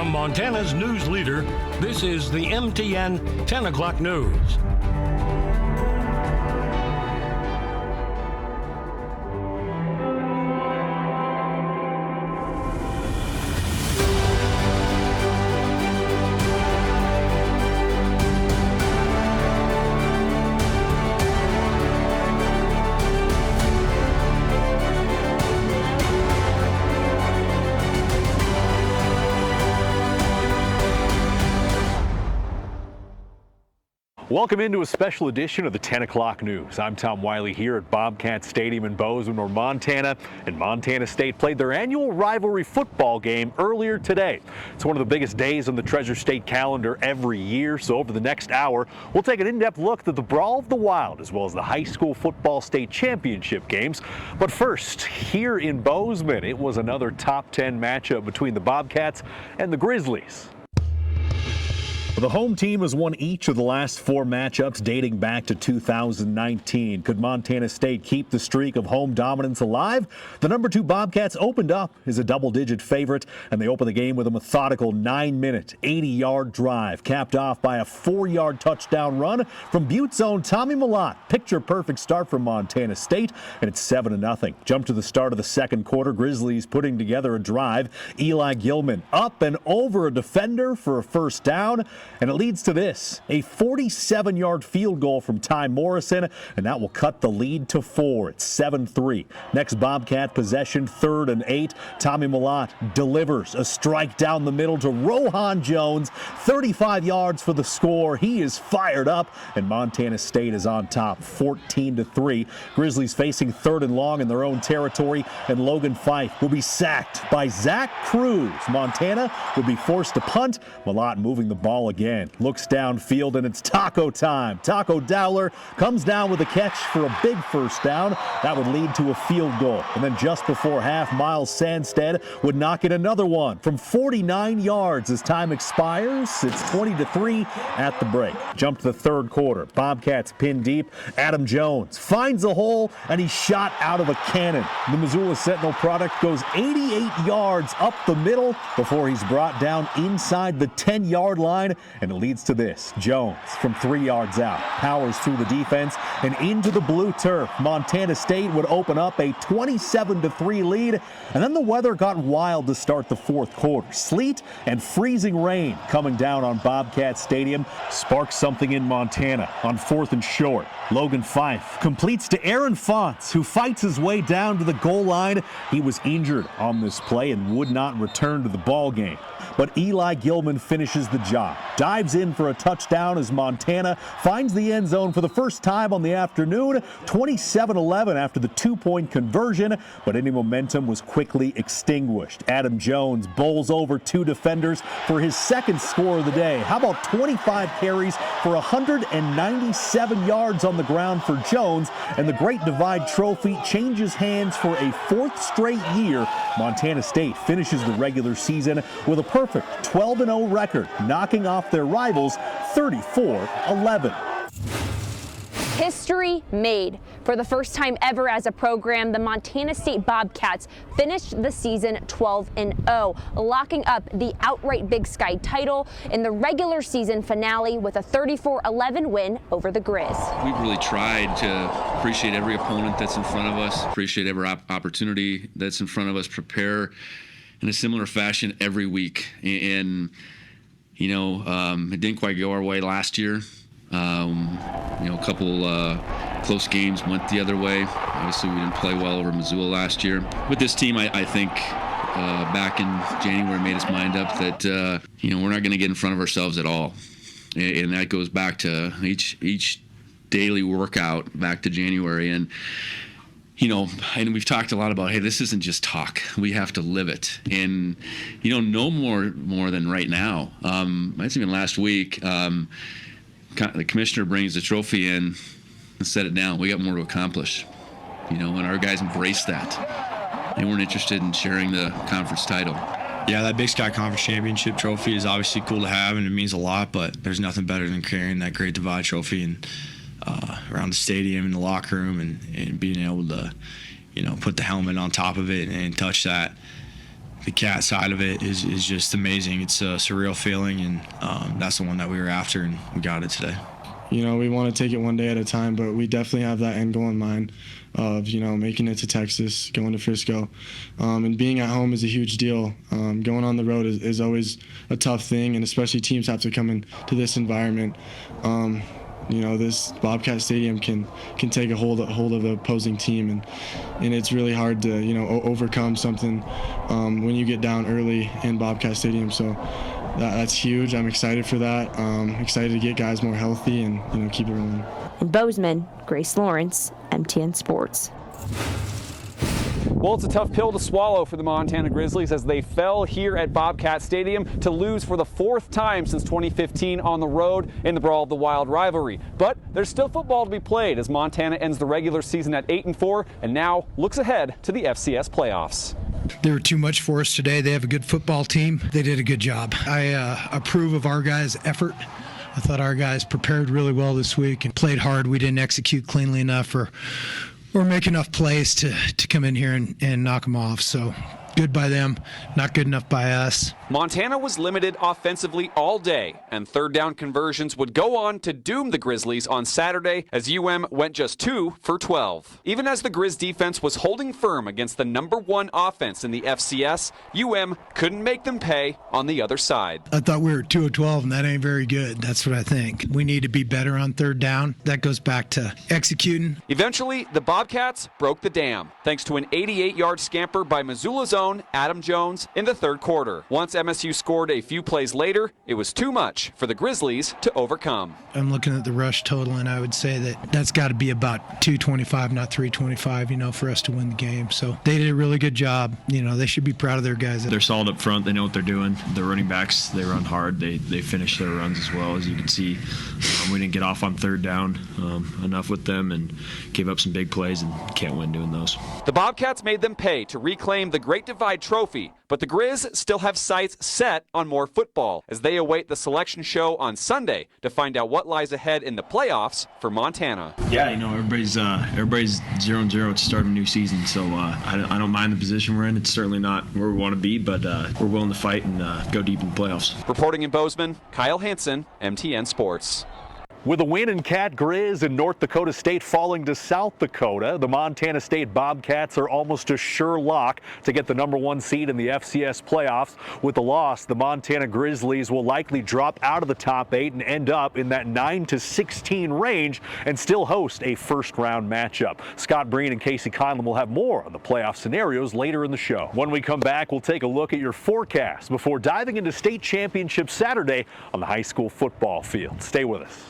From Montana's news leader, this is the MTN 10 o'clock news. Welcome into a special edition of the 10 o'clock news. I'm Tom Wiley here at Bobcat Stadium in Bozeman, where Montana and Montana State played their annual rivalry football game earlier today. It's one of the biggest days on the Treasure State calendar every year, so over the next hour, we'll take an in-depth look at the Brawl of the Wild as well as the high school football state championship games. But first, here in Bozeman, it was another top 10 matchup between the Bobcats and the Grizzlies. The home team has won each of the last 4 matchups dating back to 2019. Could Montana State keep the streak of home dominance alive? The number 2 Bobcats opened up as a double-digit favorite, and they opened the game with a methodical 9-minute, 80-yard drive, capped off by a 4-yard touchdown run from Butte's own Tommy Malott. Picture-perfect start from Montana State, and it's 7-0. Jump to the start of the second quarter. Grizzlies putting together a drive. Eli Gilman up and over a defender for a first down. And it leads to this, a 47-yard field goal from Ty Morrison, and that will cut the lead to 4. It's 7-3. Next Bobcat possession, 3rd and 8. Tommy Malott delivers a strike down the middle to Rohan Jones. 35 yards for the score. He is fired up, and Montana State is on top, 14-3. Grizzlies facing 3rd and long in their own territory, and Logan Fife will be sacked by Zach Cruz. Montana will be forced to punt. Malott moving the ball again. Looks downfield, and it's taco time. Taco Dowler comes down with a catch for a big first down. That would lead to a field goal. And then just before half, Miles Sandstead would knock in another one from 49 yards as time expires. It's 20-3 at the break. Jump to the third quarter. Bobcats pin deep. Adam Jones finds a hole, and he's shot out of a cannon. The Missoula Sentinel product goes 88 yards up the middle before he's brought down inside the 10-yard line. And it leads to this. Jones from 3 yards out powers through the defense and into the blue turf. Montana State would open up a 27-3 lead, and then the weather got wild to start the fourth quarter. Sleet and freezing rain coming down on Bobcat Stadium sparks something in Montana on 4th and short. Logan Fife completes to Aaron Fonts, who fights his way down to the goal line. He was injured on this play and would not return to the ball game. But Eli Gilman finishes the job, dives in for a touchdown as Montana finds the end zone for the first time on the afternoon, 27-11 after the 2-point conversion, but any momentum was quickly extinguished. Adam Jones bowls over 2 defenders for his second score of the day. How about 25 carries for 197 yards on the ground for Jones, and the Great Divide Trophy changes hands for a 4th straight year. Montana State finishes the regular season with a perfect 12-0 record, knocking off their rivals 34-11. History made. For the first time ever as a program, the Montana State Bobcats finished the season 12-0, locking up the outright Big Sky title in the regular season finale with a 34-11 win over the Grizz. We've really tried to appreciate every opponent that's in front of us, appreciate every opportunity that's in front of us, prepare in a similar fashion every week. And you know, it didn't quite go our way last year. You know, a couple close games went the other way. Obviously, we didn't play well over Missoula last year. With this team, I think back in January made his mind up that you know, we're not going to get in front of ourselves at all, and that goes back to each daily workout back to January. And you know, and we've talked a lot about, hey, this isn't just talk. We have to live it. And, you know, no more than right now. It's even last week, the commissioner brings the trophy in and set it down. We got more to accomplish, you know, and our guys embraced that. They weren't interested in sharing the conference title. Yeah, that Big Sky Conference Championship trophy is obviously cool to have, and it means a lot, but there's nothing better than carrying that Great Divide trophy and around the stadium and the locker room and being able to, you know, put the helmet on top of it and touch that. the cat side of it is just amazing. It's a surreal feeling, and that's the one that we were after, and we got it today. You know, we want to take it one day at a time, but we definitely have that end goal in mind of, you know, making it to Texas, going to Frisco. And being at home is a huge deal. Going on the road is always a tough thing, and especially teams have to come into this environment. You know, this Bobcat Stadium can take a hold of the opposing team, and it's really hard to, you know, overcome something when you get down early in Bobcat Stadium. So that's huge. I'm excited for that. Excited to get guys more healthy and, you know, keep it rolling. In Bozeman, Grace Lawrence, MTN Sports. Well, it's a tough pill to swallow for the Montana Grizzlies as they fell here at Bobcat Stadium to lose for the 4th time since 2015 on the road in the Brawl of the Wild rivalry. But there's still football to be played as Montana ends the regular season at 8-4 and now looks ahead to the FCS playoffs. They were too much for us today. They have a good football team. They did a good job. I approve of our guys' effort. I thought our guys prepared really well this week and played hard. We didn't execute cleanly enough or make enough plays to come in here and knock them off. So good by them, not good enough by us. Montana was limited offensively all day, and third down conversions would go on to doom the Grizzlies on Saturday as UM went just 2 for 12. Even as the Grizz defense was holding firm against the #1 offense in the FCS, UM couldn't make them pay on the other side. I thought we were 2 of 12, and that ain't very good. That's what I think. We need to be better on third down. That goes back to executing. Eventually, the Bobcats broke the dam, thanks to an 88-yard scamper by Missoula's own Adam Jones in the third quarter. Once MSU scored a few plays later, it was too much for the Grizzlies to overcome. I'm looking at the rush total, and I would say that's got to be about 225, not 325, you know, for us to win the game. So they did a really good job. You know, they should be proud of their guys. They're solid up front. They know what they're doing. The running backs, they run hard. They finish their runs as well. As you can see, we didn't get off on third down enough with them and gave up some big plays and can't win doing those. The Bobcats made them pay to reclaim the Great Divide Trophy, but the Grizz still have sights set on more football as they await the selection show on Sunday to find out what lies ahead in the playoffs for Montana. Yeah, you know, everybody's 0-0 to start a new season, so I don't mind the position we're in. It's certainly not where we want to be, but we're willing to fight and go deep in the playoffs. Reporting in Bozeman, Kyle Hansen, MTN Sports. With a win in Cat Grizz and North Dakota State falling to South Dakota, the Montana State Bobcats are almost a sure lock to get the #1 seed in the FCS playoffs. With the loss, the Montana Grizzlies will likely drop out of the top 8 and end up in that 9-16 range and still host a first-round matchup. Scott Breen and Casey Conlon will have more on the playoff scenarios later in the show. When we come back, we'll take a look at your forecast before diving into state championship Saturday on the high school football field. Stay with us.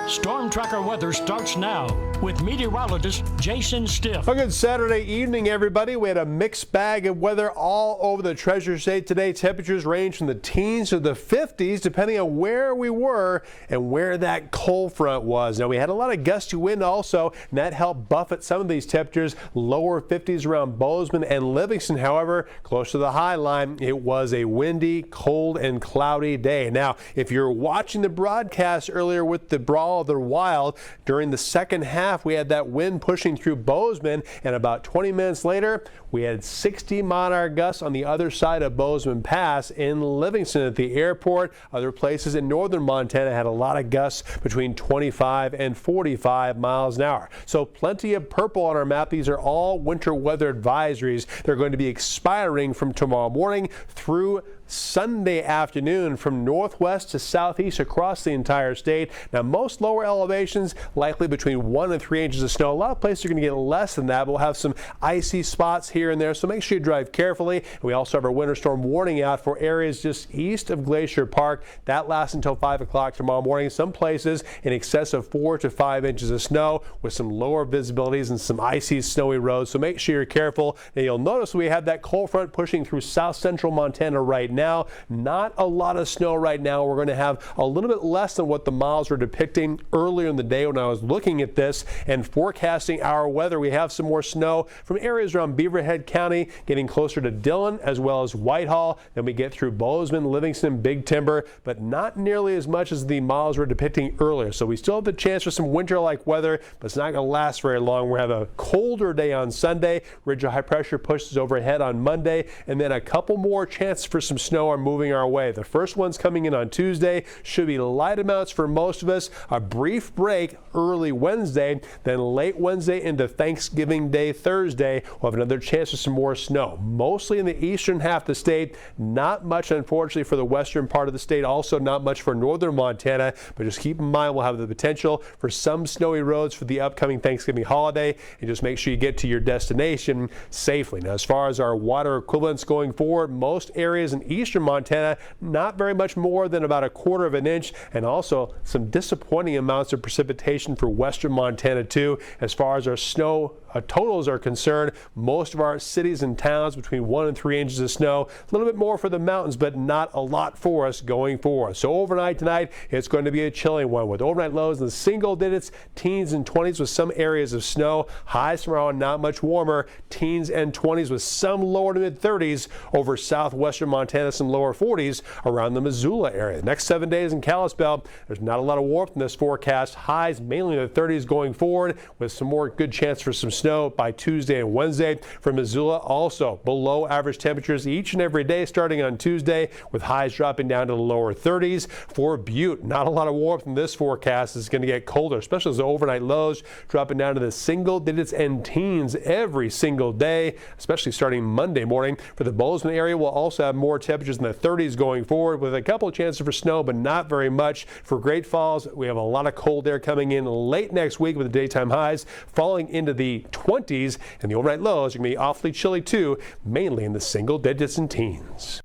Storm Tracker weather starts now with meteorologist Jason Stiff. A good Saturday evening, everybody. We had a mixed bag of weather all over the Treasure State today. Temperatures range from the teens to the 50s, depending on where we were and where that cold front was. Now, we had a lot of gusty wind also, and that helped buffet some of these temperatures. Lower 50s around Bozeman and Livingston. However, close to the high line, it was a windy, cold, and cloudy day. Now, if you're watching the broadcast earlier with the Brawl of the Wild, during the second half, we had that wind pushing through Bozeman, and about 20 minutes later, we had 60-mile-an-hour gusts on the other side of Bozeman Pass in Livingston at the airport. Other places in northern Montana had a lot of gusts between 25 and 45 miles an hour. So plenty of purple on our map. These are all winter weather advisories. They're going to be expiring from tomorrow morning through Sunday afternoon from northwest to southeast across the entire state. Now, most lower elevations likely between 1 and 3 inches of snow. A lot of places are going to get less than that, but we'll have some icy spots here and there, so make sure you drive carefully. And we also have our winter storm warning out for areas just east of Glacier Park. That lasts until 5 o'clock tomorrow morning. Some places in excess of 4 to 5 inches of snow with some lower visibilities and some icy, snowy roads, so make sure you're careful. Now, you'll notice we have that cold front pushing through south central Montana right now. Not a lot of snow right now. We're going to have a little bit less than what the models were depicting earlier in the day when I was looking at this and forecasting our weather. We have some more snow from areas around Beaverhead County, getting closer to Dillon as well as Whitehall. Then we get through Bozeman, Livingston, Big Timber, but not nearly as much as the models were depicting earlier. So we still have the chance for some winter-like weather, but it's not going to last very long. We're going to have a colder day on Sunday. Ridge of high pressure pushes overhead on Monday, and then a couple more chances for some snow are moving our way. The first one's coming in on Tuesday. Should be light amounts for most of us. A brief break early Wednesday, then late Wednesday into Thanksgiving Day Thursday. We'll have another chance for some more snow, mostly in the eastern half of the state. Not much, unfortunately, for the western part of the state. Also not much for northern Montana, but just keep in mind we'll have the potential for some snowy roads for the upcoming Thanksgiving holiday, and just make sure you get to your destination safely. Now, as far as our water equivalents going forward, most areas in eastern Montana, not very much more than about 1/4 of an inch, and also some disappointing amounts of precipitation for western Montana too. As far as our snow totals are concerned, most of our cities and towns between 1 and 3 inches of snow. A little bit more for the mountains, but not a lot for us going forward. So overnight tonight, it's going to be a chilling one with overnight lows in the single digits, teens and 20s with some areas of snow. Highs tomorrow not much warmer, teens and 20s with some lower to mid 30s over southwestern Montana, some lower 40s around the Missoula area. Next 7 days in Kalispell, there's not a lot of warmth in this forecast. Highs mainly in the 30s going forward with some more good chance for some snow by Tuesday and Wednesday. For Missoula, also below average temperatures each and every day starting on Tuesday, with highs dropping down to the lower 30s. For Butte, not a lot of warmth in this forecast. It's going to get colder, especially as the overnight lows dropping down to the single digits and teens every single day, especially starting Monday morning. For the Bozeman area, we'll also have more temperatures in the 30s going forward with a couple of chances for snow, but not very much. For Great Falls, we have a lot of cold air coming in late next week with the daytime highs falling into the 20s, and the overnight lows are going to be awfully chilly too, mainly in the single digits and teens.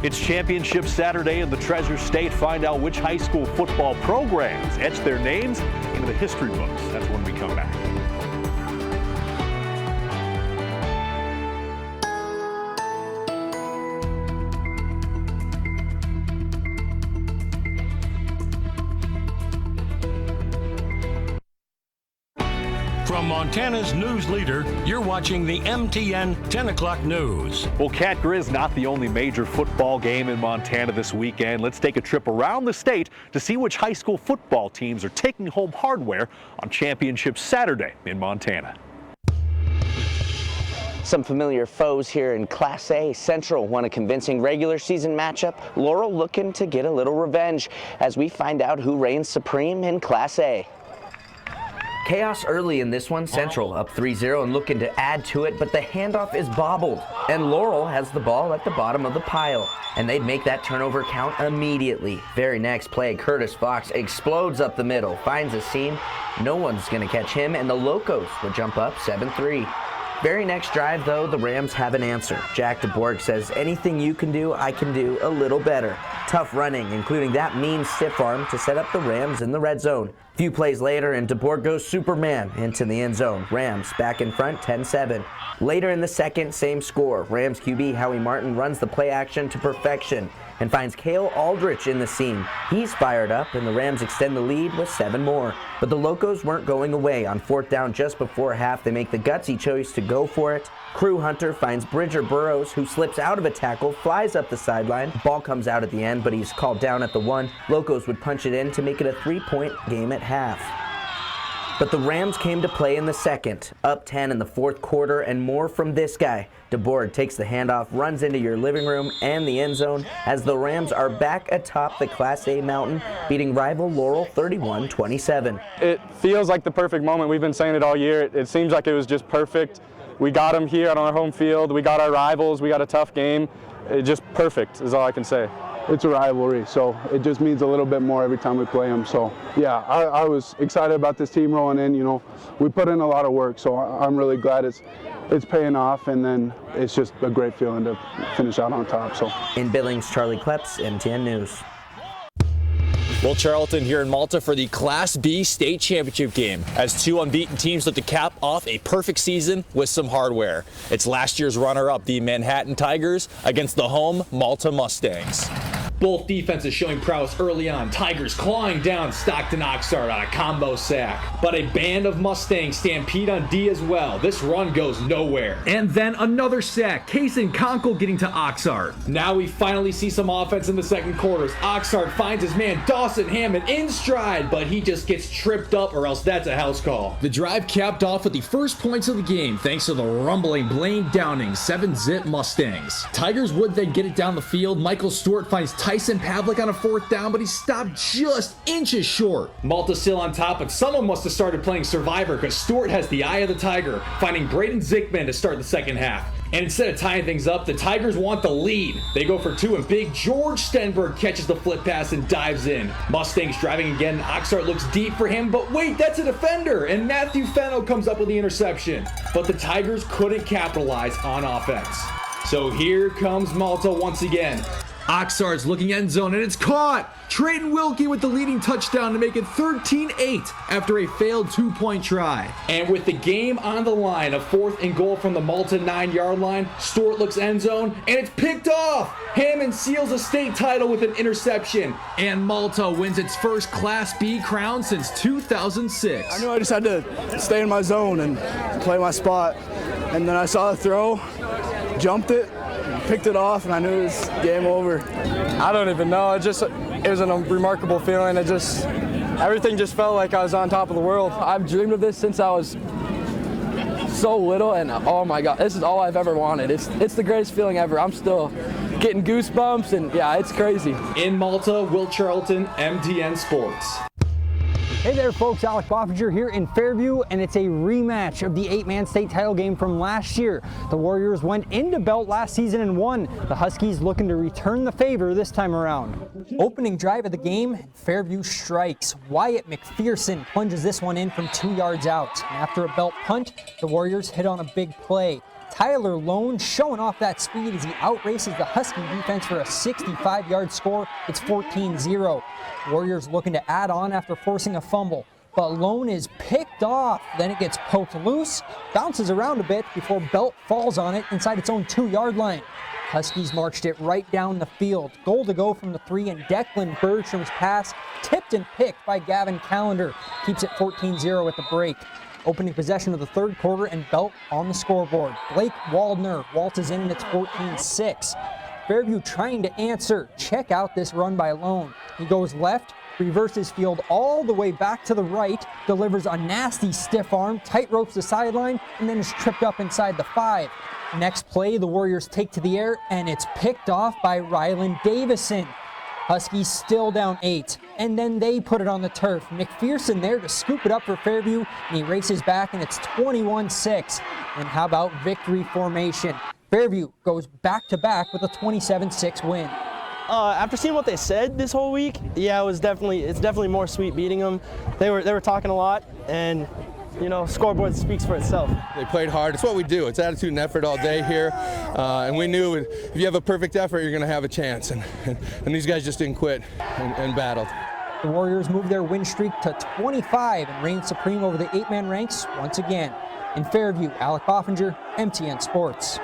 It's Championship Saturday in the Treasure State. Find out which high school football programs etch their names into the history books. That's when we come back. From Montana's news leader, you're watching the MTN 10 o'clock news. Well, Cat Grizz not the only major football game in Montana this weekend. Let's take a trip around the state to see which high school football teams are taking home hardware on Championship Saturday in Montana. Some familiar foes here in Class A. Central won a convincing regular season matchup. Laurel looking to get a little revenge as we find out who reigns supreme in Class A. Chaos early in this one. Central up 3-0 and looking to add to it, but the handoff is bobbled, and Laurel has the ball at the bottom of the pile, and they'd make that turnover count immediately. Very next play, Curtis Fox explodes up the middle, finds a seam. No one's going to catch him, and the Locos would jump up 7-3. Very next drive, though, the Rams have an answer. Jack DeBorg says, anything you can do, I can do a little better. Tough running, including that mean stiff arm to set up the Rams in the red zone. Few plays later, and DeBorg goes Superman into the end zone. Rams back in front, 10-7. Later in the second, same score. Rams QB Howie Martin runs the play action to perfection and finds Cale Aldrich in the seam. He's fired up, and the Rams extend the lead with 7 more. But the Locos weren't going away. On 4th down just before half, they make the gutsy choice to go for it. Crew Hunter finds Bridger Burrows, who slips out of a tackle, flies up the sideline. Ball comes out at the end, but he's called down at the 1. Locos would punch it in to make it a 3-point game at half. But the Rams came to play in the second, up 10 in the 4th quarter, and more from this guy. DeBorg takes the handoff, runs into your living room and the end zone as the Rams are back atop the Class A mountain, beating rival Laurel 31-27. It feels like the perfect moment. We've been saying it all year. It seems like it was just perfect. We got them here on our home field. We got our rivals. We got a tough game. Just perfect is all I can say. It's a rivalry, so it just means a little bit more every time we play them. So yeah, I was excited about this team rolling in. You know, we put in a lot of work, so I'm really glad it's paying off, and then it's just a great feeling to finish out on top. So in Billings, Charlie Kleps, MTN News. Will Charlton here in Malta for the Class B state championship game as two unbeaten teams look to cap off a perfect season with some hardware. It's last year's runner-up, the Manhattan Tigers, against the home Malta Mustangs. Both defenses showing prowess early on. Tigers clawing down Stockton Oxnard on a combo sack. But a band of Mustangs stampede on D as well. This run goes nowhere. And then another sack. Case and Conkle getting to Oxnard. Now we finally see some offense in the second quarters. Oxnard finds his man Dawson Hammond in stride, but he just gets tripped up or else that's a house call. The drive capped off with the first points of the game thanks to the rumbling Blaine Downing 7-zip Mustangs. Tigers would then get it down the field. Michael Stewart finds Tyson Pavlik on a fourth down, but he stopped just inches short. Malta still on top, but someone must have started playing Survivor because Stewart has the eye of the Tiger, finding Braden Zickman to start the second half. And instead of tying things up, the Tigers want the lead. They go for two, and big George Stenberg catches the flip pass and dives in. Mustangs driving again. Oxnard looks deep for him, but wait, that's a defender. And Matthew Fennell comes up with the interception. But the Tigers couldn't capitalize on offense. So here comes Malta once again. Oxnard's looking end zone, and it's caught! Trayton Wilkie with the leading touchdown to make it 13-8 after a failed two-point try. And with the game on the line, a 4th and goal from the Malta 9-yard line, Stewart looks end zone, and it's picked off! Hammond seals a state title with an interception, and Malta wins its first Class B crown since 2006. I knew I just had to stay in my zone and play my spot, and then I saw the throw, jumped it, picked it off, and I knew it was game over. I don't even know. It was a remarkable feeling. Everything just felt like I was on top of the world. I've dreamed of this since I was so little, and oh my God, this is all I've ever wanted. It's the greatest feeling ever. I'm still getting goosebumps, and yeah, it's crazy. In Malta, Will Charlton, MTN Sports. Hey there folks, Alec Boffinger here in Fairview, and it's a rematch of the 8-man state title game from last year. The Warriors went into Belt last season and won. The Huskies looking to return the favor this time around. Opening drive of the game, Fairview strikes. Wyatt McPherson plunges this one in from 2 yards out. And after a Belt punt, the Warriors hit on a big play. Tyler Lone showing off that speed as he outraces the Husky defense for a 65-yard score. It's 14-0. Warriors looking to add on after forcing a fumble, but Lone is picked off. Then it gets poked loose, bounces around a bit before Belt falls on it inside its own 2-yard line. Huskies marched it right down the field. Goal to go from the 3, and Declan Bergstrom's pass tipped and picked by Gavin Callender keeps it 14-0 at the break. Opening possession of the third quarter, and Belt on the scoreboard. Blake Waldner waltzes in, and it's 14-6. Fairview trying to answer. Check out this run by Lone. He goes left, reverses field all the way back to the right, delivers a nasty stiff arm, tight ropes the sideline, and then is tripped up inside the 5. Next play, the Warriors take to the air, and it's picked off by Rylan Davison. Huskies still down 8, and then they put it on the turf. McPherson there to scoop it up for Fairview, and he races back, and it's 21-6. And how about victory formation? Fairview goes back-to-back with a 27-6 win. After seeing what they said this whole week, yeah, it's definitely more sweet beating them. They were talking a lot, and you know, scoreboard speaks for itself. They played hard. It's what we do. It's attitude and effort all day here. And we knew if you have a perfect effort, you're going to have a chance. And these guys just didn't quit and battled. The Warriors move their win streak to 25 and reign supreme over the 8-man ranks once again. In Fairview, Alec Boffinger, MTN Sports.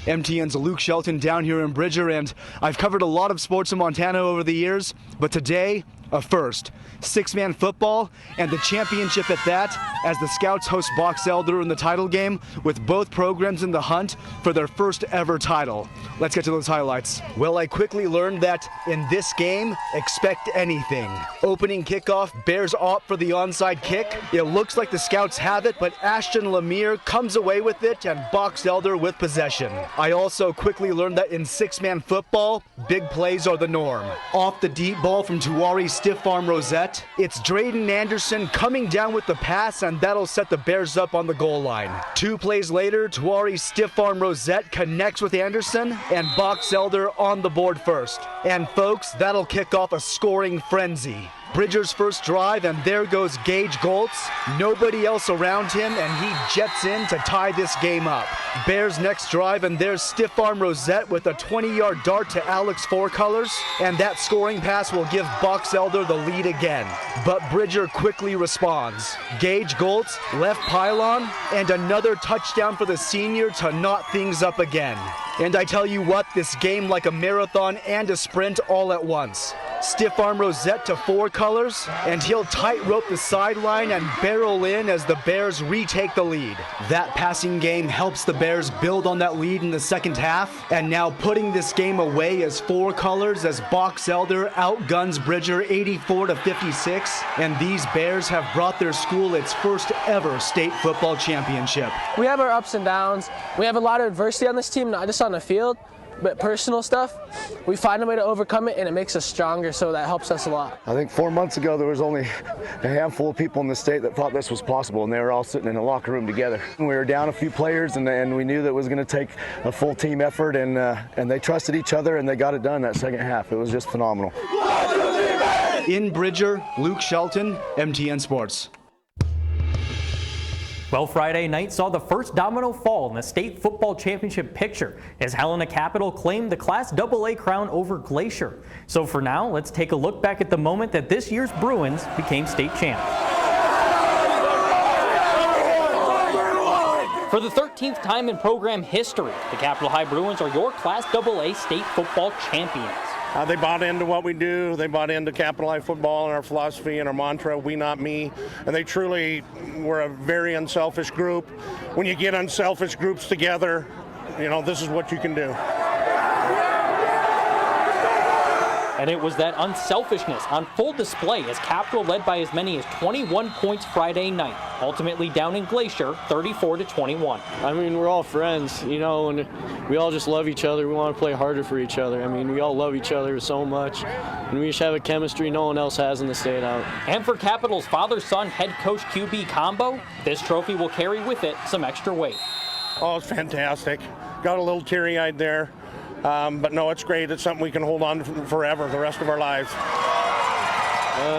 MTN's Luke Shelton down here in Bridger, and I've covered a lot of sports in Montana over the years, but today, a first. 6-man football, and the championship at that, as the Scouts host Box Elder in the title game, with both programs in the hunt for their first ever title. Let's get to those highlights. Well, I quickly learned that in this game, expect anything. Opening kickoff, Bears opt for the onside kick. It looks like the Scouts have it, but Ashton Lemire comes away with it, and Box Elder with possession. I also quickly learned that in 6-man football, big plays are the norm. Off the deep ball from Tuwari stiff arm Rosette, it's Drayden Anderson coming down with the pass, and that'll set the Bears up on the goal line. 2 plays later, Tuwari stiff arm Rosette connects with Anderson, and Box Elder on the board first. And folks, that'll kick off a scoring frenzy. Bridger's first drive, and there goes Gage Goltz. Nobody else around him, and he jets in to tie this game up. Bears next drive, and there's stiff arm Rosette with a 20-yard dart to Alex Fourcolors, and that scoring pass will give Box Elder the lead again. But Bridger quickly responds. Gage Goltz, left pylon, and another touchdown for the senior to knot things up again. And I tell you what, this game like a marathon and a sprint all at once. Stiff arm Rosette to Fourcolors, and he'll tightrope the sideline and barrel in as the Bears retake the lead. That passing game helps the Bears build on that lead in the second half, and now putting this game away as Fourcolors as Box Elder outguns Bridger 84-56, and these Bears have brought their school its first ever state football championship. We have our ups and downs. We have a lot of adversity on this team, not just on the field, but personal stuff. We find a way to overcome it, and it makes us stronger, so that helps us a lot. I think 4 months ago there was only a handful of people in the state that thought this was possible, and they were all sitting in a locker room together. We were down a few players, and we knew that it was going to take a full team effort, and they trusted each other, and they got it done that second half. It was just phenomenal. In Bridger, Luke Shelton, MTN Sports. Well, Friday night saw the first domino fall in the state football championship picture as Helena Capital claimed the Class AA crown over Glacier. So for now, let's take a look back at the moment that this year's Bruins became state champs. For the 13th time in program history, the Capital High Bruins are your Class AA state football champions. They bought into what we do. They bought into Capital High football and our philosophy and our mantra, we not me. And they truly were a very unselfish group. When you get unselfish groups together, you know, this is what you can do. And it was that unselfishness on full display as Capital led by as many as 21 points Friday night, ultimately down in Glacier 34-21. I mean, we're all friends, you know, and we all just love each other. We want to play harder for each other. I mean, we all love each other so much, and we just have a chemistry no one else has in the state out. And for Capital's father-son head coach QB combo, this trophy will carry with it some extra weight. Oh, it's fantastic. Got a little teary-eyed there. But no, it's great. It's something we can hold on to forever, the rest of our lives.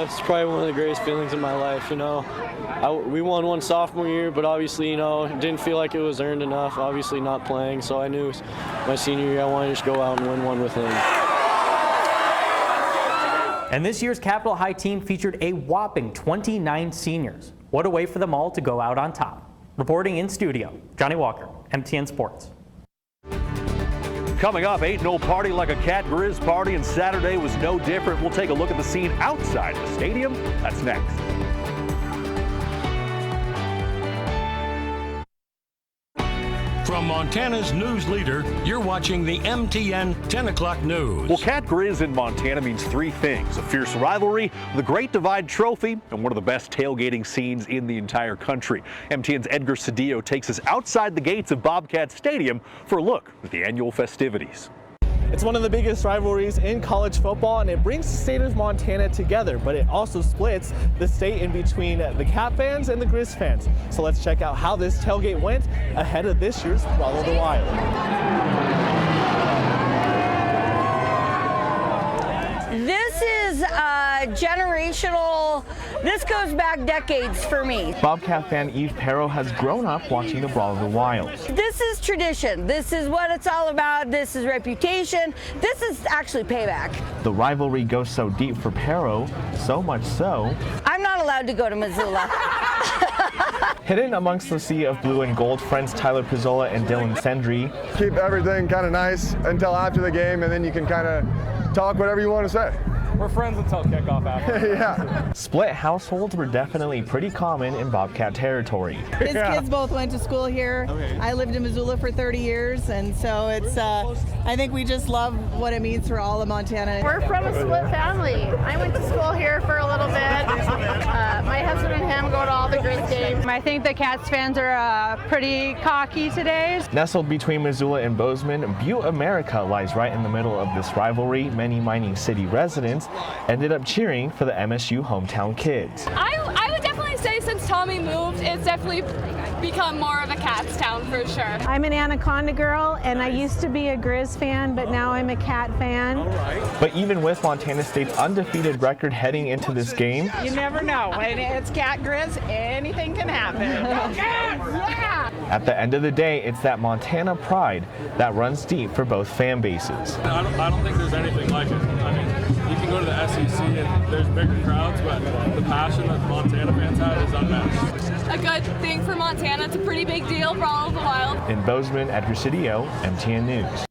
It's probably one of the greatest feelings in my life, you know. We won one sophomore year, but obviously, you know, it didn't feel like it was earned enough, obviously not playing. So I knew my senior year I wanted to just go out and win one with him. And this year's Capital High team featured a whopping 29 seniors. What a way for them all to go out on top. Reporting in studio, Johnny Walker, MTN Sports. Coming up, ain't no party like a Cat Grizz party, and Saturday was no different. We'll take a look at the scene outside the stadium. That's next. From Montana's news leader, you're watching the MTN 10 o'clock news. Well, Cat Grizz in Montana means three things: a fierce rivalry, the Great Divide Trophy, and one of the best tailgating scenes in the entire country. MTN's Edgar Cedillo takes us outside the gates of Bobcat Stadium for a look at the annual festivities. It's one of the biggest rivalries in college football, and it brings the state of Montana together, but it also splits the state in between the Cat fans and the Grizz fans. So let's check out how this tailgate went ahead of this year's Brawl of the Wild. This is generational. This goes back decades for me. Bobcat fan Eve Perro has grown up watching the Brawl of the Wild. This is tradition. This is what it's all about. This is reputation. This is actually payback. The rivalry goes so deep for Perro, so much so, I'm not allowed to go to Missoula. hidden amongst the sea of blue and gold, friends Tyler Pizzola and Dylan Sendry. Keep everything kind of nice until after the game, and then you can kind of talk whatever you want to say. We're friends until kickoff after. Yeah. Split households were definitely pretty common in Bobcat territory. His kids both went to school here. Okay. I lived in Missoula for 30 years, and so it's, I think we just love what it means for all of Montana. We're from a split family. I went to school here for a little bit. My husband and him go to all the Grizz games. I think the Cats fans are pretty cocky today. Nestled between Missoula and Bozeman, Butte, America lies right in the middle of this rivalry. Many Mining City residents ended up cheering for the MSU hometown kids. I would definitely say since Tommy moved, it's definitely become more of a Cats town for sure. I'm an Anaconda girl, and I used to be a Grizz fan, but now I'm a Cat fan. But even with Montana State's undefeated record heading into this game, You never know. When it's Cat Grizz, anything can happen. Yeah! at the end of the day, it's that Montana pride that runs deep for both fan bases. I don't think there's anything like it. I mean, you can go to the SEC and there's bigger crowds, but the passion that Montana fans have is unmatched. A good thing for Montana. It's a pretty big deal for all of the Wild. In Bozeman, Edgar Cedillo, MTN News.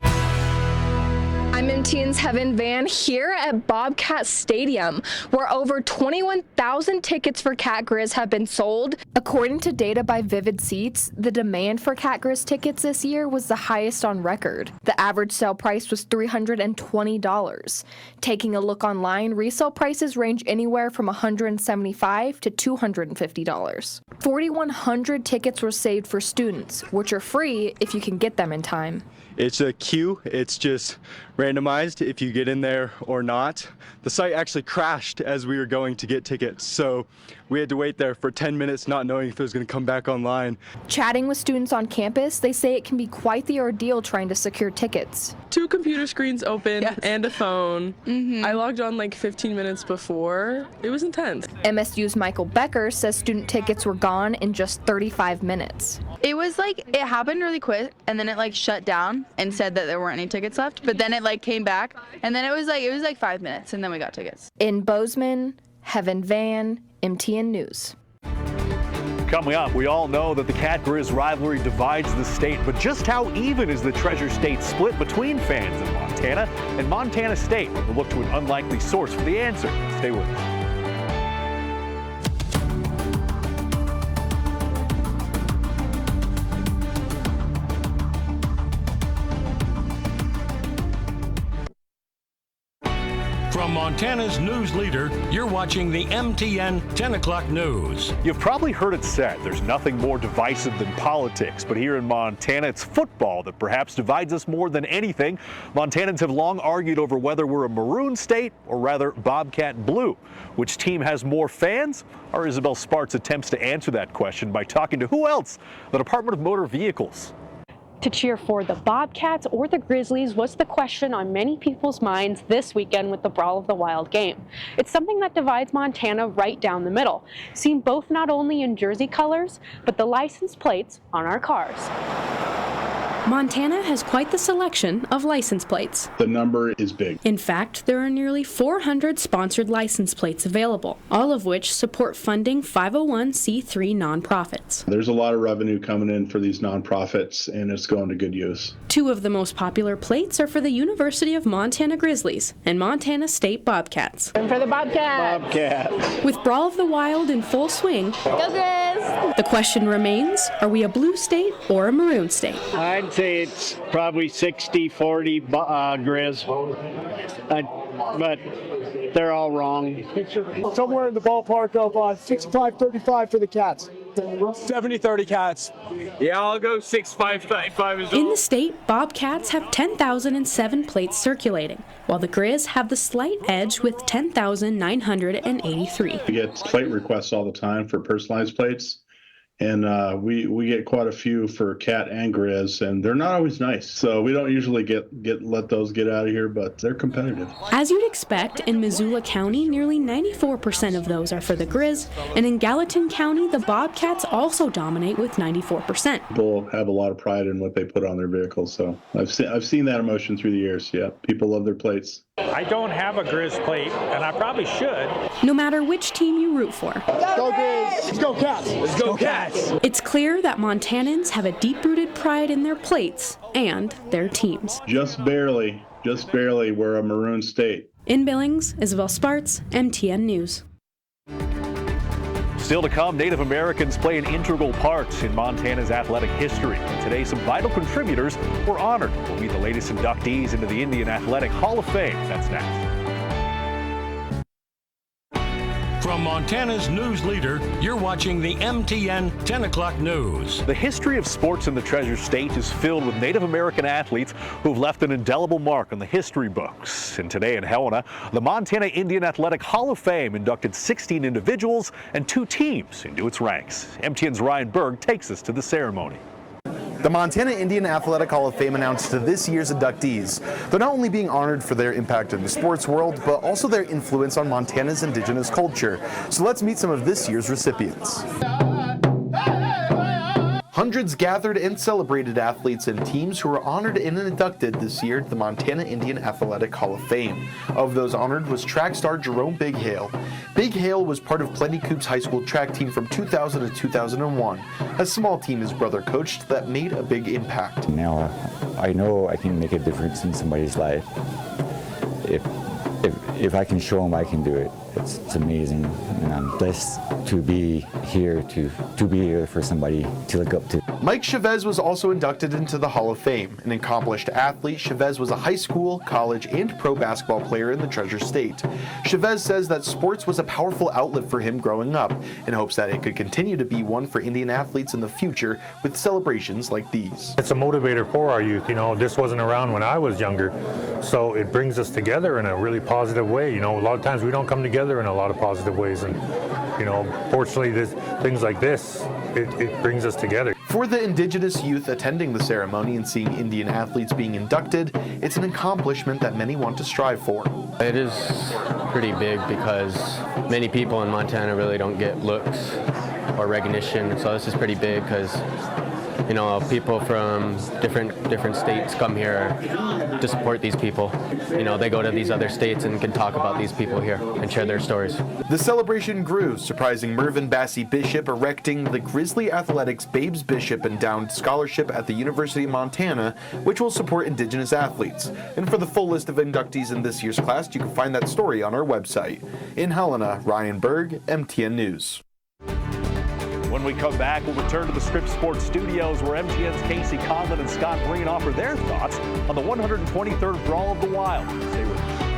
I'm MTN's Heaven Van here at Bobcat Stadium, where over 21,000 tickets for Cat Grizz have been sold. According to data by Vivid Seats, the demand for Cat Grizz tickets this year was the highest on record. The average sale price was $320. Taking a look online, resale prices range anywhere from $175 to $250. 4,100 tickets were saved for students, which are free if you can get them in time. It's a queue. It's just randomized if you get in there or not. The site actually crashed as we were going to get tickets, so we had to wait there for 10 minutes not knowing if it was going to come back online. Chatting with students on campus, they say it can be quite the ordeal trying to secure tickets. 2 computer screens open and a phone. I logged on like 15 minutes before. It was intense. MSU's Michael Becker says student tickets were gone in just 35 minutes. It was like, it happened really quick, and then it like shut down and said that there weren't any tickets left, but then it like came back, and then it was like 5 minutes, and then we got tickets. In Bozeman, Heaven Van, MTN News. Coming up, we all know that the Cat Grizz rivalry divides the state, but just how even is the Treasure State split between fans in Montana and Montana State? We'll look to an unlikely source for the answer. Stay with us. From Montana's news leader, you're watching the MTN 10 o'clock news. You've probably heard it said, there's nothing more divisive than politics, but here in Montana, it's football that perhaps divides us more than anything. Montanans have long argued over whether we're a maroon state or rather Bobcat blue. Which team has more fans? Our Isabel Sparks attempts to answer that question by talking to who else? The Department of Motor Vehicles. To cheer for the Bobcats or the Grizzlies was the question on many people's minds this weekend with the Brawl of the Wild game. It's something that divides Montana right down the middle, seen both not only in jersey colors, but the license plates on our cars. Montana has quite the selection of license plates. The number is big. In fact, there are nearly 400 sponsored license plates available, all of which support funding 501c3 nonprofits. There's a lot of revenue coming in for these nonprofits, and it's going to good use. 2 of the most popular plates are for the University of Montana Grizzlies and Montana State Bobcats. And for the Bobcats! Bobcat! With Brawl of the Wild in full swing, Go Grizz! The question remains, are we a blue state or a maroon state? I'd say it's probably 60-40 Grizz, but they're all wrong. Somewhere in the ballpark of 65-35 for the Cats. 70-30 Cats. Yeah, I'll go 65-35 as well. In the state, Bobcats have 10,007 plates circulating, while the Grizz have the slight edge with 10,983. We get plate requests all the time for personalized plates. And we get quite a few for Cat and Grizz, and they're not always nice. So we don't usually let those get out of here, but they're competitive. As you'd expect, in Missoula County, nearly 94% of those are for the Grizz, and in Gallatin County, the Bobcats also dominate with 94%. People have a lot of pride in what they put on their vehicles, so I've seen that emotion through the years. Yeah, people love their plates. I don't have a Grizz plate, and I probably should. No matter which team you root for. Go Grizz! Let's go Cats! Let's go Cats! It's clear that Montanans have a deep-rooted pride in their plates and their teams. Just barely, we're a maroon state. In Billings, Isabel Sparks, MTN News. Still to come, Native Americans play an integral part in Montana's athletic history. And today, some vital contributors were honored. We'll meet the latest inductees into the Indian Athletic Hall of Fame. That's next. From Montana's news leader, you're watching the MTN 10 o'clock news. The history of sports in the Treasure State is filled with Native American athletes who've left an indelible mark on the history books. And today in Helena, the Montana Indian Athletic Hall of Fame inducted 16 individuals and 2 teams into its ranks. MTN's Ryan Berg takes us to the ceremony. The Montana Indian Athletic Hall of Fame announced to this year's inductees they're not only being honored for their impact in the sports world, but also their influence on Montana's indigenous culture. So let's meet some of this year's recipients. Hundreds gathered and celebrated athletes and teams who were honored and inducted this year to the Montana Indian Athletic Hall of Fame. Of those honored was track star Jerome Big Hale. Big Hale was part of Plenty Coups High School track team from 2000 to 2001, a small team his brother coached that made a big impact. Now I know I can make a difference in somebody's life. If I can show them I can do it, it's amazing, and I'm blessed to be here, to be here for somebody to look up to. Mike Chavez was also inducted into the Hall of Fame. An accomplished athlete, Chavez was a high school, college, and pro basketball player in the Treasure State. Chavez says that sports was a powerful outlet for him growing up and hopes that it could continue to be one for Indian athletes in the future with celebrations like these. It's a motivator for our youth. You know, this wasn't around when I was younger, so it brings us together in a really positive way. You know, a lot of times we don't come together in a lot of positive ways, and you know, fortunately things like this, it brings us together. For the Indigenous youth attending the ceremony and seeing Indian athletes being inducted, it's an accomplishment that many want to strive for. It is pretty big because many people in Montana really don't get looks or recognition, so this is pretty big because, you know, people from different states come here to support these people. You know, they go to these other states and can talk about these people here and share their stories. The celebration grew, surprising Mervyn Bassey Bishop erecting the Grizzly Athletics Babes Bishop Endowed Scholarship at the University of Montana, which will support Indigenous athletes. And for the full list of inductees in this year's class, you can find that story on our website. In Helena, Ryan Berg, MTN News. When we come back, we'll return to the Scripps Sports Studios where MTN's Casey Conlon and Scott Breen offer their thoughts on the 123rd Brawl of the Wild. Stay with us.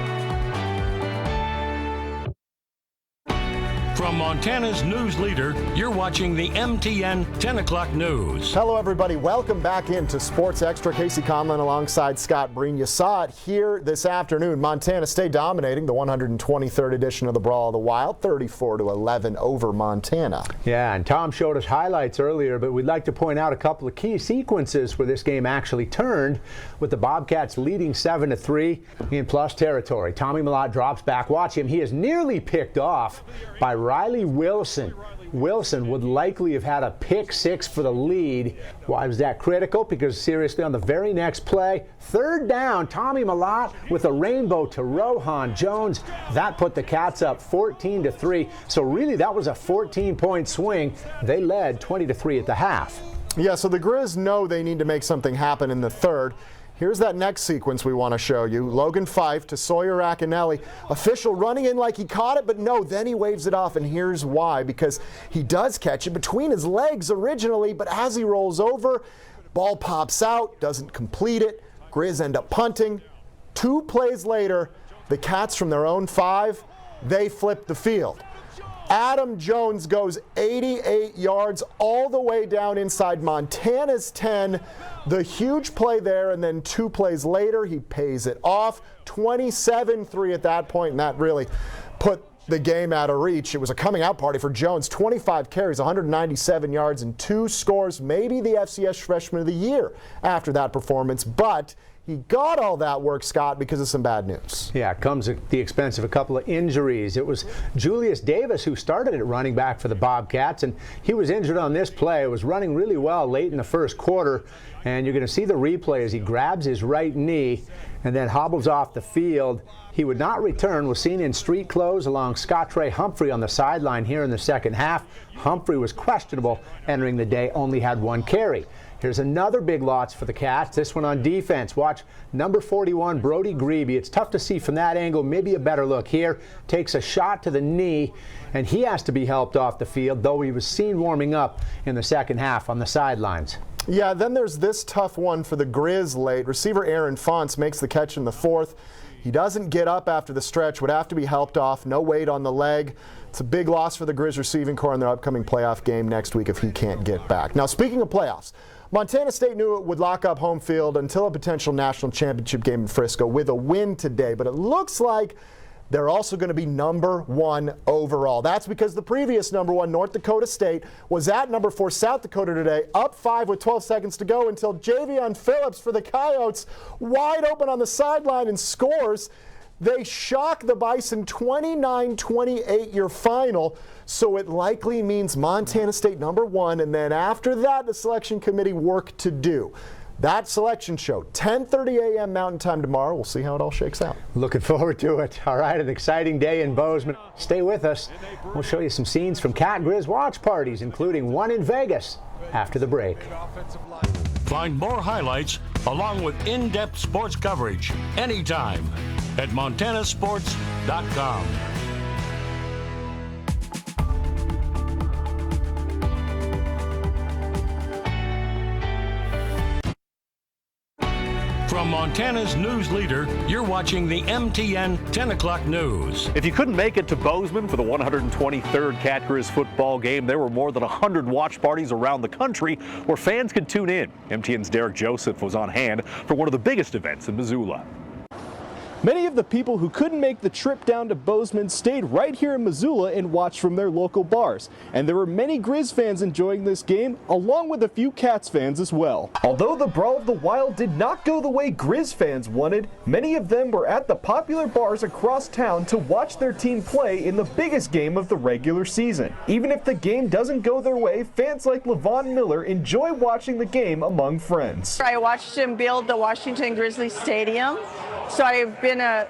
From Montana's news leader, you're watching the MTN 10 o'clock news. Hello, everybody. Welcome back into Sports Extra. Casey Conlon alongside Scott Breen. You saw it here this afternoon. Montana State dominating the 123rd edition of the Brawl of the Wild, 34-11 over Montana. Yeah, and Tom showed us highlights earlier, but we'd like to point out a couple of key sequences where this game actually turned, with the Bobcats leading 7-3 in plus territory. Tommy Malott drops back. Watch him. He is nearly picked off by Riley Wilson. Wilson would likely have had a pick six for the lead. Why was that critical? Because seriously, on the very next play, third down, Tommy Malott with a rainbow to Rohan Jones. That put the Cats up 14-3. So really, that was a 14-point swing. They led 20-3 at the half. Yeah, so the Grizz know they need to make something happen in the third. Here's that next sequence we want to show you. Logan Fife to Sawyer Racanelli. Official running in like he caught it, but no, then he waves it off, and here's why. Because he does catch it between his legs originally, but as he rolls over, ball pops out, doesn't complete it. Grizz end up punting. 2 plays later, the Cats from their own 5, they flip the field. Adam Jones goes 88 yards all the way down inside Montana's 10. The huge play there, and then 2 plays later, he pays it off. 27-3 at that point, and that really put the game out of reach. It was a coming out party for Jones. 25 carries, 197 yards, and 2 scores. Maybe the FCS Freshman of the Year after that performance, but he got all that work, Scott, because of some bad news. Yeah, it comes at the expense of a couple of injuries. It was Julius Davis who started at running back for the Bobcats, and he was injured on this play. It was running really well late in the first quarter, and you're going to see the replay as he grabs his right knee and then hobbles off the field. He would not return, was seen in street clothes along Scott Trey Humphrey on the sideline here in the second half. Humphrey was questionable entering the day, only had 1 carry. Here's another big loss for the Cats, this one on defense. Watch number 41, Brody Grebe. It's tough to see from that angle, maybe a better look here. Takes a shot to the knee, and he has to be helped off the field, though he was seen warming up in the second half on the sidelines. Yeah, then there's this tough one for the Grizz late. Receiver Aaron Fonts makes the catch in the 4th. He doesn't get up after the stretch, would have to be helped off, no weight on the leg. It's a big loss for the Grizz receiving corps in their upcoming playoff game next week if he can't get back. Now, speaking of playoffs, Montana State knew it would lock up home field until a potential national championship game in Frisco with a win today, but it looks like they're also going to be #1 overall. That's because the previous #1, North Dakota State, was at #4 South Dakota today, up 5 with 12 seconds to go until Javion Phillips for the Coyotes, wide open on the sideline and scores. They shock the Bison 29-28 your final, so it likely means Montana State #1, and then after that, the selection committee work to do. That selection show, 10:30 a.m. Mountain Time tomorrow. We'll see how it all shakes out. Looking forward to it. All right, an exciting day in Bozeman. Stay with us. We'll show you some scenes from Cat Grizz watch parties, including one in Vegas, after the break. Find more highlights along with in-depth sports coverage anytime at montanasports.com. From Montana's news leader, you're watching the MTN 10 o'clock news. If you couldn't make it to Bozeman for the 123rd Cat Grizz football game, there were more than 100 watch parties around the country where fans could tune in. MTN's Derek Joseph was on hand for one of the biggest events in Missoula. Many of the people who couldn't make the trip down to Bozeman stayed right here in Missoula and watched from their local bars. And there were many Grizz fans enjoying this game, along with a few Cats fans as well. Although the Brawl of the Wild did not go the way Grizz fans wanted, many of them were at the popular bars across town to watch their team play in the biggest game of the regular season. Even if the game doesn't go their way, fans like Levon Miller enjoy watching the game among friends. I watched him build the Washington Grizzlies Stadium, so I've been a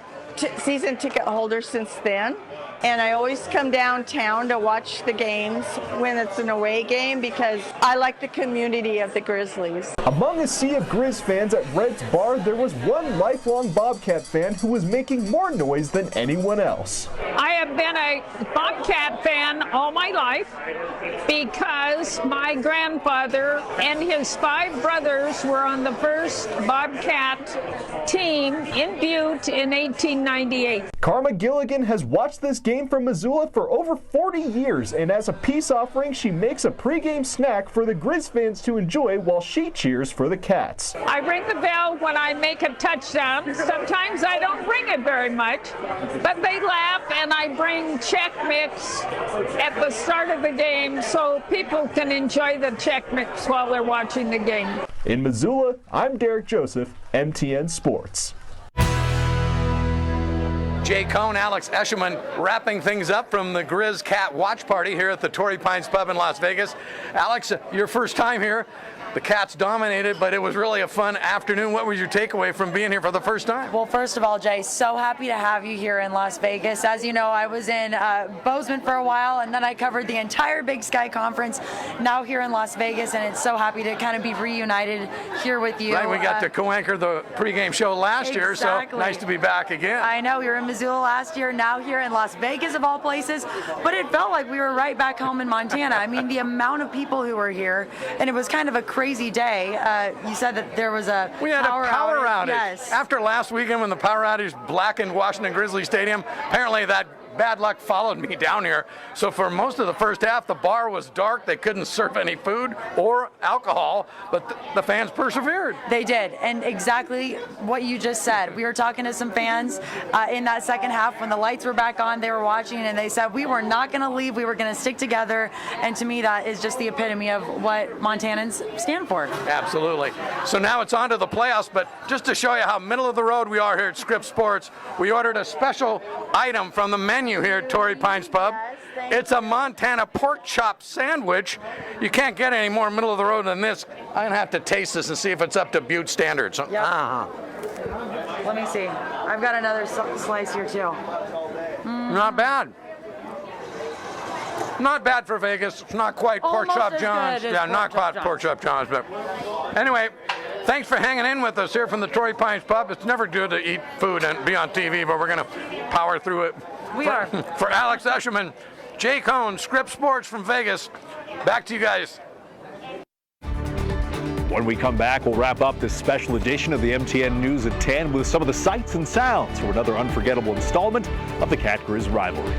season ticket holder since then, and I always come downtown to watch the games when it's an away game because I like the community of the Grizzlies. Among a sea of Grizz fans at Red's Bar, there was one lifelong Bobcat fan who was making more noise than anyone else. I have been a Bobcat fan all my life because my grandfather and his 5 brothers were on the first Bobcat team in Butte in 1898. Karma Gilligan has watched this game from Missoula for over 40 years, and as a peace offering, she makes a pregame snack for the Grizz fans to enjoy while she cheers for the Cats. I ring the bell when I make a touchdown. Sometimes I don't ring it very much, but they laugh, and I bring Chex Mix at the start of the game so people can enjoy the Chex Mix while they're watching the game. In Missoula, I'm Derek Joseph, MTN Sports. Jay Cohn, Alex Eshelman wrapping things up from the Grizz Cat Watch Party here at the Torrey Pines Pub in Las Vegas. Alex, your first time here. The Cats dominated, but it was really a fun afternoon. What was your takeaway from being here for the first time? Well, first of all, Jay, so happy to have you here in Las Vegas. As you know, I was in Bozeman for a while, and then I covered the entire Big Sky Conference, now here in Las Vegas, and it's so happy to kind of be reunited here with you. Right, we got to co-anchor the pregame show last year, so nice to be back again. I know, we were in Missoula last year, now here in Las Vegas of all places, but it felt like we were right back home in Montana. I mean, the amount of people who were here, and it was kind of a crazy day. You said that there was a power outage. Yes. After last weekend when the power outage blackened Washington Grizzlies Stadium, apparently that bad luck followed me down here. So for most of the first half, the bar was dark. They couldn't serve any food or alcohol, but the fans persevered. They did, and exactly what you just said. We were talking to some fans in that second half when the lights were back on. They were watching, and they said, we were not going to leave. We were going to stick together, and to me, that is just the epitome of what Montanans stand for. Absolutely. So now it's on to the playoffs, but just to show you how middle of the road we are here at Scripps Sports, we ordered a special item from the menu here at Torrey Pines Pub. It's a Montana pork chop sandwich. You can't get any more middle of the road than this. I'm gonna have to taste this and see if it's up to Butte standards. Yep. Let me see. I've got another slice here too. Not bad. Not bad for Vegas. It's not quite Pork Chop John's. Yeah, not quite Pork Chop John's. But anyway, thanks for hanging in with us here from the Torrey Pines Pub. It's never good to eat food and be on TV, but we're going to power through it. We are. For Alex Eshelman, Jay Cohn, Scripps Sports from Vegas. Back to you guys. When we come back, we'll wrap up this special edition of the MTN News at 10 with some of the sights and sounds for another unforgettable installment of the Cat Grizz rivalry.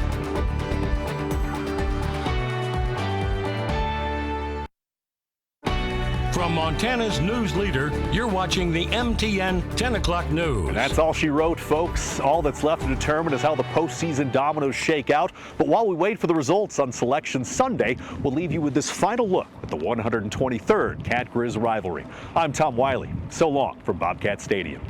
From Montana's news leader, you're watching the MTN 10 o'clock news. And that's all she wrote, folks. All that's left to determine is how the postseason dominoes shake out. But while we wait for the results on Selection Sunday, we'll leave you with this final look at the 123rd Cat Grizz rivalry. I'm Tom Wiley. So long from Bobcat Stadium.